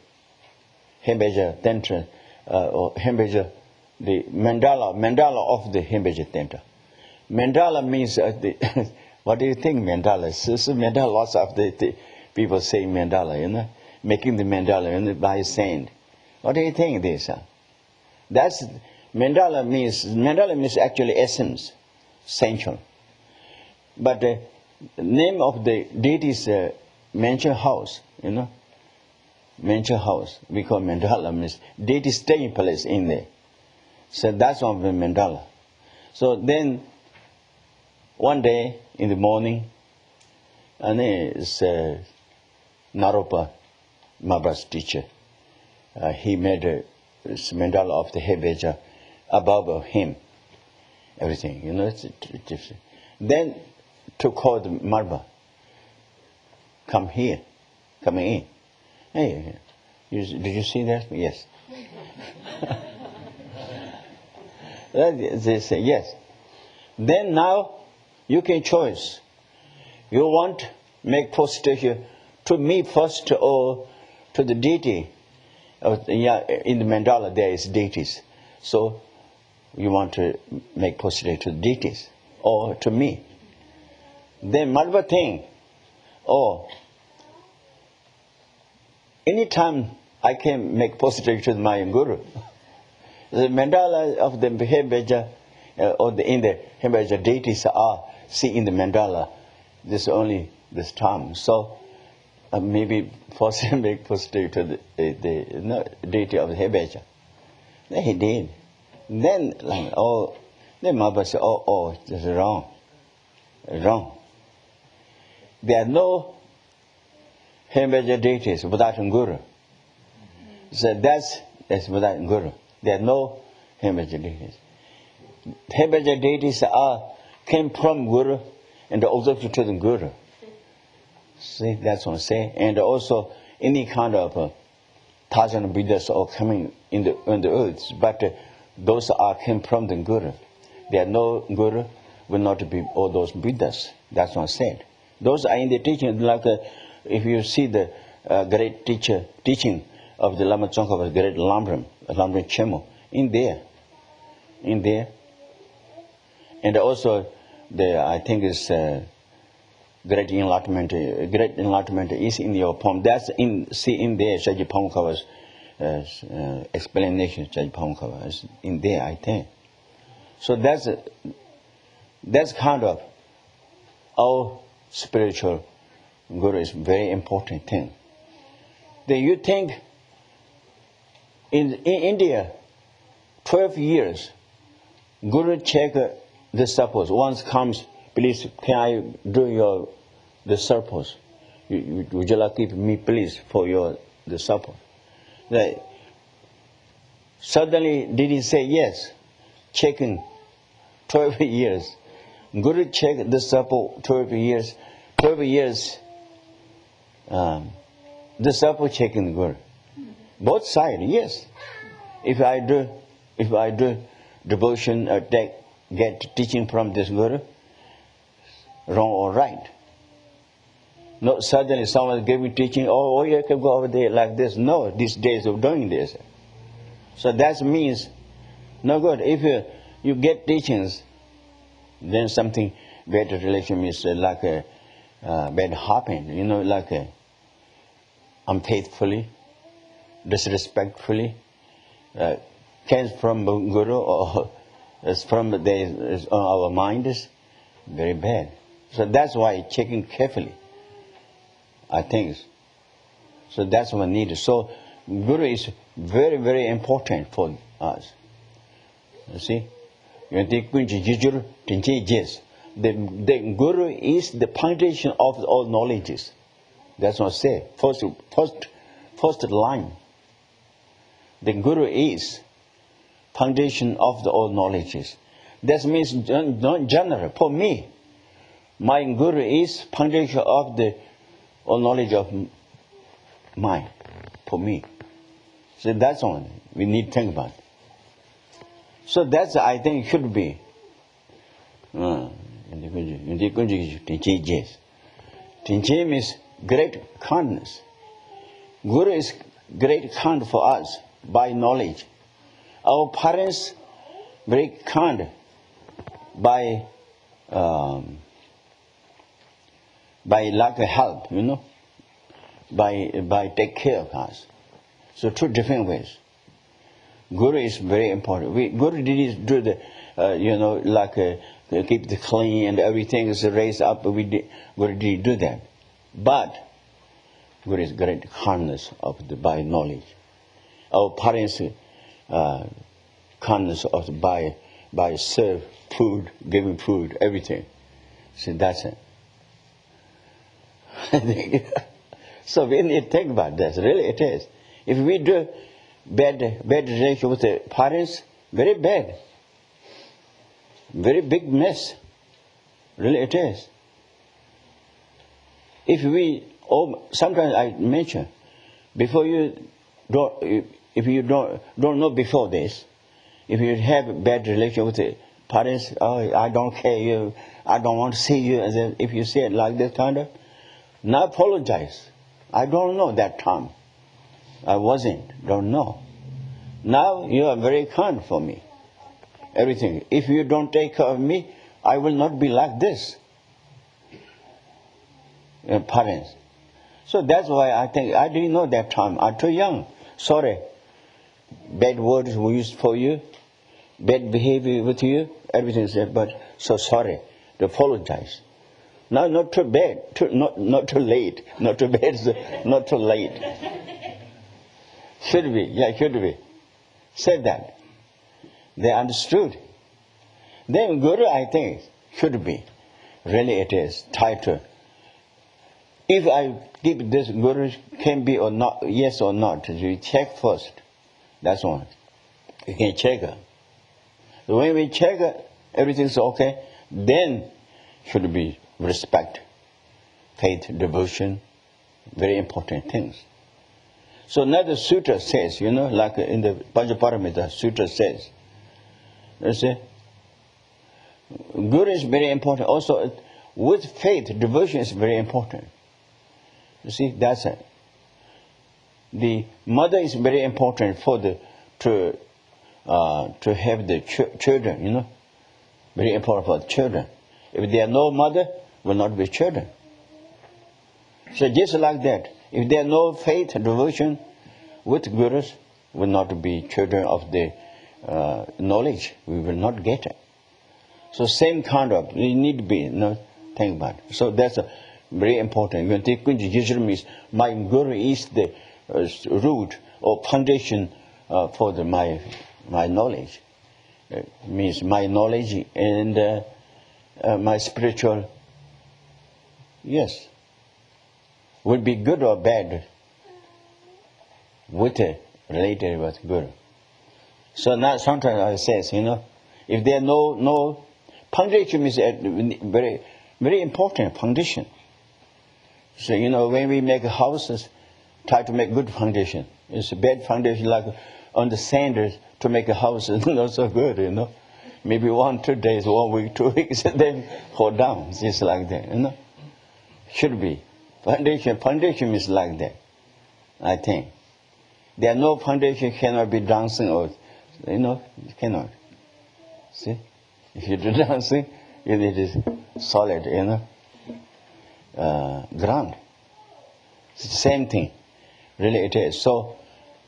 Hembeja Tantra, or Hembeja, the mandala of the Hembeja Tantra. Mandala means, what do you think mandala is? Mandala, lots of the people say mandala, making the mandala by sand. What do you think this? That's, mandala means actually essence, essential. But the name of the deity is mansion house, mansion house. We call mandala means deity staying place in there. So that's one of the mandala. So then one day in the morning, and it's Naropa, Maba's teacher. He made a mandala of the Hebeja above him. Everything, it's then to call the Marba. Come here, coming in. Hey, did you see that? Yes. They say yes. Then now you can choose. You want make prostration to me first or to the deity. In the mandala there is deities. So you want to make prostration to the deities or to me. Then Marba thing, anytime I can make prostration to my Guru. The mandala of the Hembeja in the Hembeja deities are see in the mandala this time. So maybe first make prostration to the deity of the Hembeja. Then he did. Then then Mabha said, this is wrong. Wrong. There are no Hembeja deities without a Guru. So that's without a Guru. There are no Hembeja deities. Hembeja deities came from Guru and also to the Guru. See, that's what I say. And also, any kind of thousand Buddhas are coming in the earth, but those came from the Guru. There are no Guru, will not be all those Buddhas. That's what I said. Those are in the teaching, like if you see the great teaching of the Lama Tsongkhapa, great Lamrim Chemo, in there. And also, I think it's great enlightenment is in your poem. That's in there, Shaji Pamukava's explanation, Shaji Pamukava is in there, I think. So that's kind of our spiritual Guru is very important thing. Then you think in India, 12 years, Guru check the suppers. Once comes, please, can I do the suppers? Would you like give me, please, for the supper? Suddenly, did he say yes? Checking 12 years. Guru check the supper 12 years. 12 years, the supper checking the Guru. Both sides, yes. If I do devotion, get teaching from this Guru, wrong or right. Not suddenly someone gave me teaching, oh, you can go over there like this. No, these days of doing this. So that means no good. If you get teachings, then something bad relation is like a bad happen. Like unfaithfully, disrespectfully, came from Guru or is from our mind is very bad. So that's why checking carefully, I think. So that's what we need. So Guru is very, very important for us. You see? The Guru is the foundation of all knowledges. That's what I say. First line. The Guru is foundation of all knowledges. That means general. For me, my Guru is foundation of the all knowledge of mine. For me. So that's one we need to think about. So that's, I think, should be. Tinche means great kindness. Guru is great kind for us by knowledge. Our parents very kind by lack of help, by take care of us. So two different ways. Guru is very important. Guru didn't do the, keep the clean and everything is raised up. Guru didn't do that. But Guru is great kindness by knowledge. Our parents kindness by serve food, giving food, everything. So that's it. So we need to think about this. Really, it is. If we do bad relation with the parents, very bad, very big mess. Really, it is. If sometimes I mention, if you don't know before this, if you have a bad relation with the parents, oh, I don't care you, I don't want to see you, and then if you say it like this kind of, now apologize. I don't know that time. I don't know. Now you are very kind for me. Everything. If you don't take care of me, I will not be like this. Parents. So that's why I think I didn't know that time. I'm too young. Sorry. Bad words we used for you, bad behavior with you, everything is there, but so sorry. To apologize. Now not too bad, not too late. Not too bad, not too late. Should be, should be. Said that. They understood. Then Guru, I think, should be. Really it is. Title. If I give this Guru can be or not, yes or not, you check first. That's one. You can check it. When we check it, everything's okay, then should be respect. faith, devotion, very important things. So another sutra says, like in the Panchaparamita, sutra says, you see, Guru is very important. Also, with faith, devotion is very important. You see, that's it. The mother is very important for to have the children, very important for the children. If there are no mother, will not be children. So just like that, if there are no faith, devotion with gurus, will not be children of the knowledge. We will not get it. So same kind of, we need to be, think about it. So that's very important. When Kunji Geshe means my guru is the root or foundation for my knowledge. It means my knowledge and my spiritual, yes, would be good or bad with related with guru. So now sometimes I says, if there are no foundation is very, very important foundation. So, when we make houses, try to make good foundation. It's a bad foundation like on the sand to make a house is not so good, Maybe 1-2 days, 1 week, 2 weeks, and then fall down, just like that, Should be. Foundation is like that, I think. There are no foundation cannot be dancing or, cannot. See? If you do dancing, you need a solid, ground. It's the same thing. Really it is. So,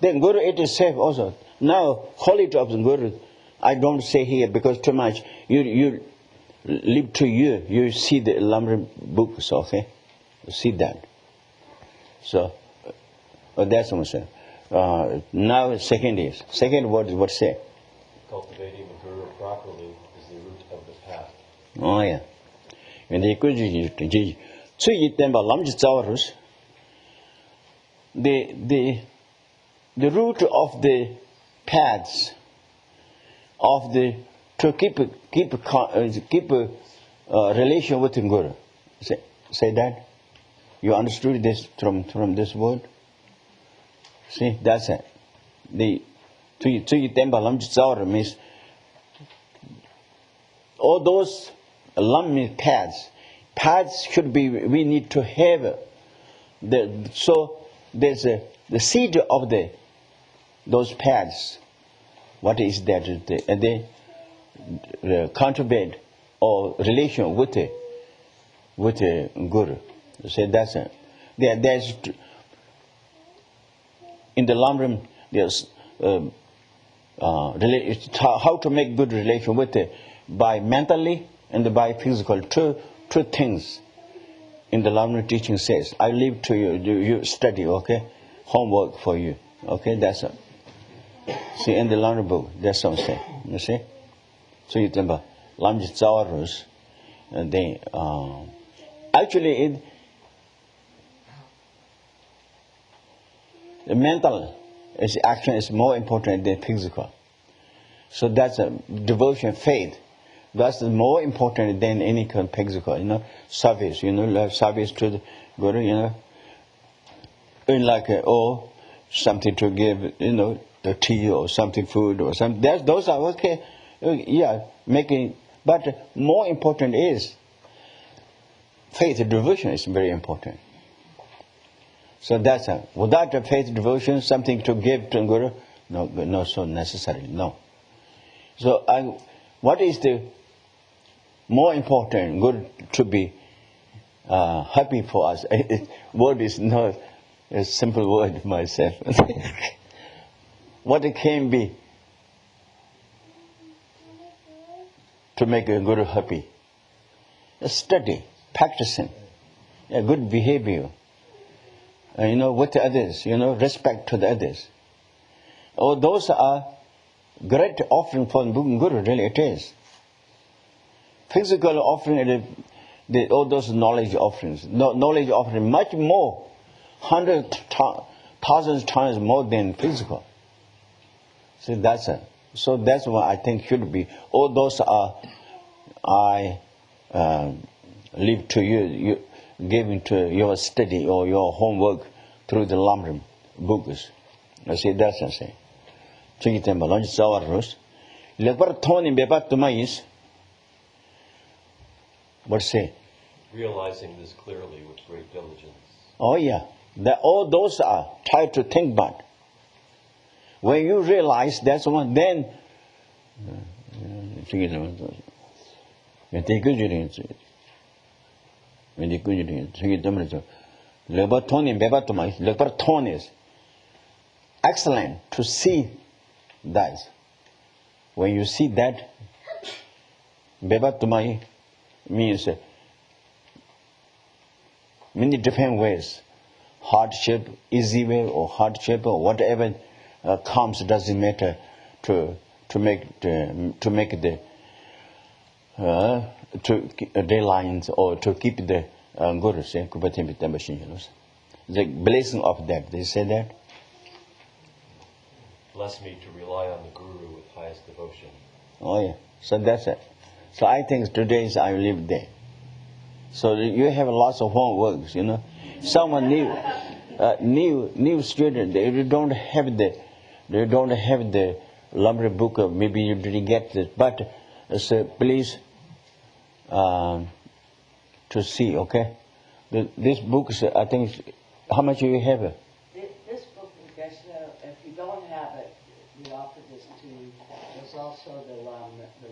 then Guru it is safe also. Now, quality of the Guru, I don't say here because too much. You live to you. You see the Lamrim books, okay? You see that. So, that's what I'm saying. Now, second word is what say? Cultivating the Guru properly is the root of the path. Oh, yeah. When they could the root of the paths of the to keep a relation with the Guru. Say that. You understood this from this word? See, that's it. The means all those lam paths. Paths should be, we need to have so there's the seed of those paths. What is that? The cultivate or relation with the Guru. So that's it. There's in the Lamrim there's how to make good relation with it by mentally and by physical. Two things in the Lamrim teaching says. I leave to you. You study, okay? Homework for you, okay? That's it. See, in the Lamrim book, that's what I'm saying. You see? So you remember, Lamrim Tsawarus, and they actually the mental action is more important than physical. So that's a devotion, faith. That's more important than any kind of physical, service, like service to the Guru, like something to give, a tea or something, food or something. Those are okay, making. But more important is faith, devotion is very important. So that's without the faith, devotion, something to give to Guru, no, so necessary, no. So what is the more important, good to be happy for us? Word is not a simple word myself. What it can be to make a Guru happy? Study, practicing, good behavior. With the others, respect to the others. Oh, those are great offering for Guru, really it is. Physical offering, all those knowledge offerings. Knowledge offering much more, 100,000 times more than physical. So that's it. So that's what I think should be. All those are, I leave to you. giving to your study or your homework through the Lamrim books. I say that's I say. Chingitemba lunch sour roast. Leper Tony Bebatumais. What say? Realizing this clearly with great diligence. Oh yeah. All those are try to think about. When you realize that's one, then is excellent to see that. When you see that, bebatumai means many different ways. Hardship, easy way, or hardship, or whatever comes, doesn't matter to make the day lines or to keep the guru say the blessing of that. They say that. Bless me to rely on the Guru with highest devotion. Oh yeah, so that's it. So I think today's I live there. So you have lots of homeworks, you know. Someone new student, they don't have the library book. Maybe you didn't get it, but so please to see, okay. This book, I think, how much do you have? This book, if you don't have it, we offer this to you. There's also the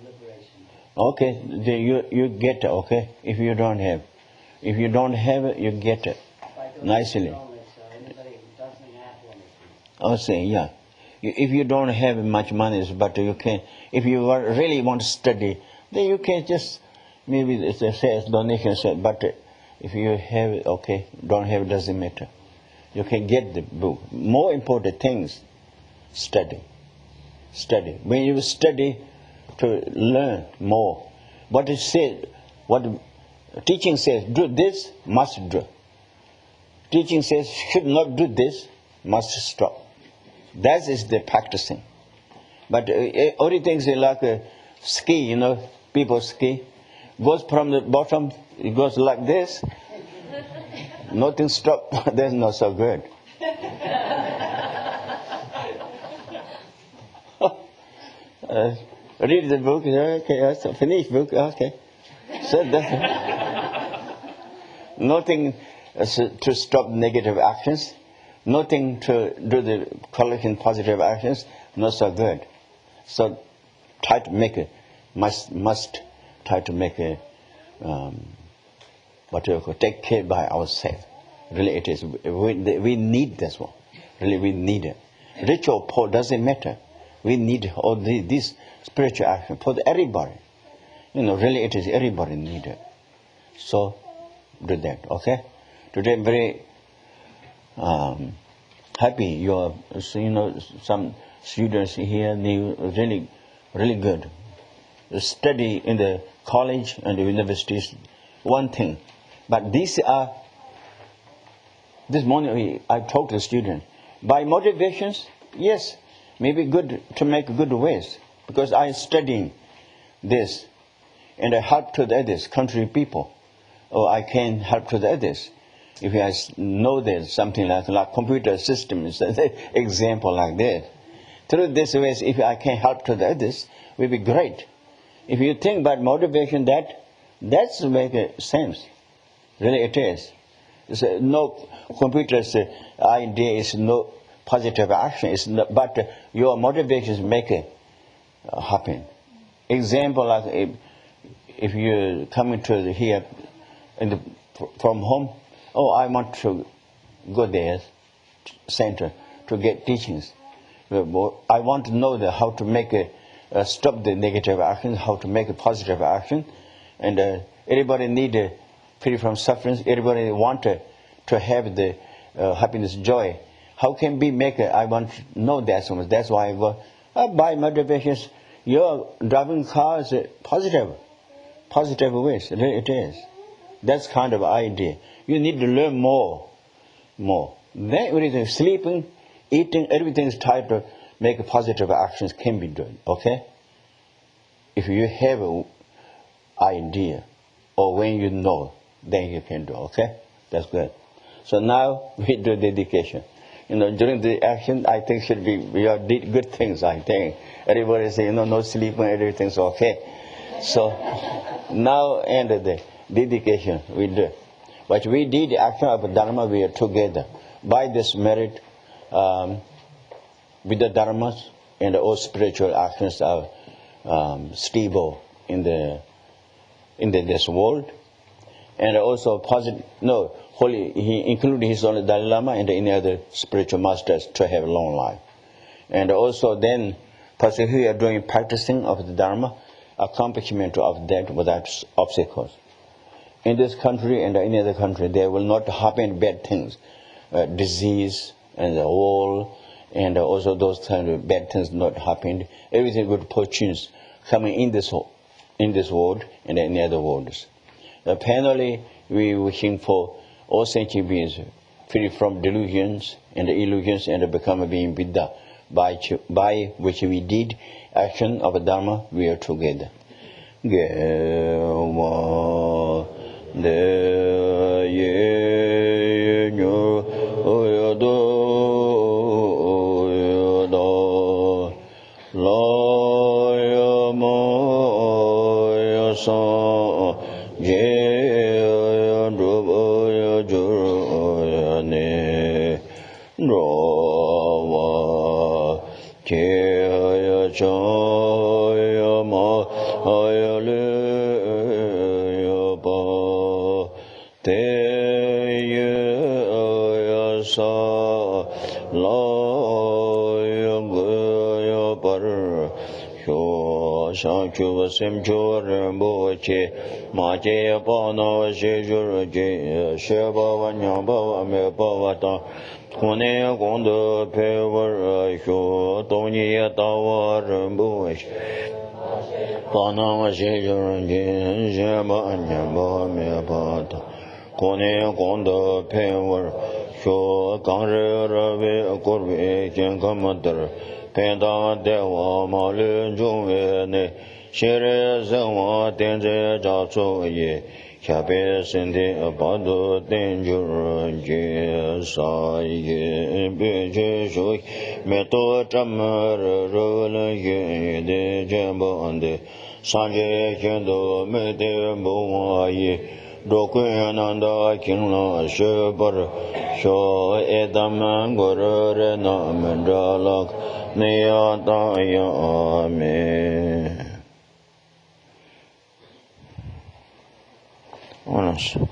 liberation. Okay, then you get it, okay. If you don't have it, you get it nicely. Only, so anybody who doesn't have one, I'll say, yeah. If you don't have much money, but you can, if you really want to study, then you can just, maybe it's a donation set, but if you have it, okay, don't have it, doesn't matter. You can get the book. More important things, study. Study. When you study, to learn more. What it said, what teaching says, do this, must do. Teaching says, should not do this, must stop. That is the practicing. But only things like ski, you know, people ski, goes from the bottom, it goes like this, nothing stop, that's not so good. Read the book, okay, finish book, okay. So that's nothing to stop negative actions, nothing to do the collection positive actions, not so good. So try to make it, must try to make it, take care by ourselves. Really it is, we need this one. Really we need it. Rich or poor doesn't matter. We need all this spiritual action for everybody. You know, really it is everybody need it. So do that, okay? Today I'm very happy you know, some students here, they really good. The study in the college and the universities, one thing. But this morning I talked to the student. By motivations, yes, maybe good to make good ways. Because I studying this and I help to the others, country people. Or I can help to the others. If I know there's something like computer systems, example like that. Through this ways, if I can help to the others, will be great. If you think about motivation, that's make sense. Really it is. It's no computer's idea is no positive action. It's not, but your motivations make it happen. Example like if you're coming to here from home, oh, I want to go there, center, to get teachings. I want to know how to make stop the negative action, how to make a positive action. And everybody need free from suffering. Everybody want to have the happiness, joy. How can we make it? I want to know that so much. That's why I go, by motivations, your driving car is positive ways. It is. That's kind of idea. You need to learn more. Then everything, sleeping, eating, everything is tried to make positive actions can be done. Okay? If you have an idea, or when you know, then you can do. Okay? That's good. So now we do dedication. During the action, I think we are did good things. I think everybody say, no sleep and everything's okay. So now end of the dedication we do. But we did the action of Dharma. We are together by this merit with the dharmas and all spiritual actions are stable in this world. And also positive, holy, he included his own Dalai Lama and any other spiritual masters to have a long life. And also then, person who are doing practicing of the Dharma, accomplishment of that without obstacles. In this country and any other country, there will not happen bad things, disease and the war, and also those kind of bad things not happened. Everything good fortunes coming in this world and any other worlds. Finally, we wishing for all sentient beings free from delusions and illusions and become a being Buddha, by which we did action of Dharma. We are together. Shanchu Simchu Rambo Che Mache Pano Shejur Sheba Nyamba Me Pavata Kone Gondo Pever Sho Tony Tawa Rambo Pana Shejur Sheba Nyamba Me Pavata Kone Gondo Pever Sho Kangre Rave Korve Kenkamadar Penda Dewa Malu Jungene Shere Zengwa Tenze Jatso Ye Shabe Sende Abado Tenjur Je Sa Ye Beje Shui Meto Chamar Rola Ye De Jambo Ande Sanje Kendo Mede Mbowa Ye Dokyananda Kingla Shebar Sho Edam Gore Na Mendralak Niyataya Amen.